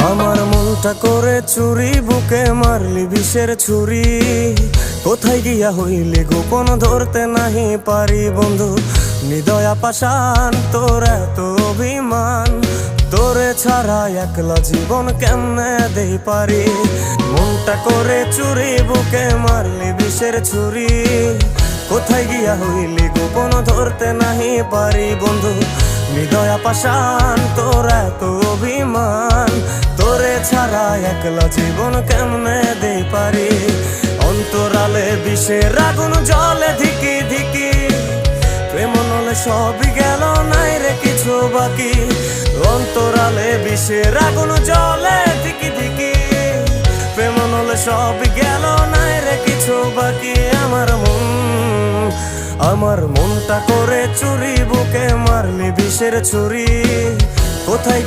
আমার মনটা করে চুরি, বুকে মারলি বিষের ছুরি। কোথায় গিয়া হইলি গোপন ধরতে নাহি পারি বন্ধু। হৃদয়া পাষাণ তোর এত অভিমান, তোরে ছাড়া একলা জীবন কেমনে দেই পারি। মনটা করে চুরি, বুকে মারলি বিষের ছুরি। কোথায় গিয়া হইলি গোপন ধরতে নাহি পারি বন্ধু। হৃদয়া পাষাণ তোর এত অভিমান, তোরে ছাড়া একলা জীবন কেমনে দেই পারি। অন্তরালে বিষের আগুন জ্বলে ধিকি ধিকি, প্রেম নলে সবই গেল নাই রে কিছু বাকি। অন্তরালে বিষের আগুন জ্বলে ধিকি ধিকি, প্রেম নলে সবই গেল নাই রে কিছু বাকি। আমার মনটা করে চুরি, বুকে মারলি বিষের ছুরি। কোথায়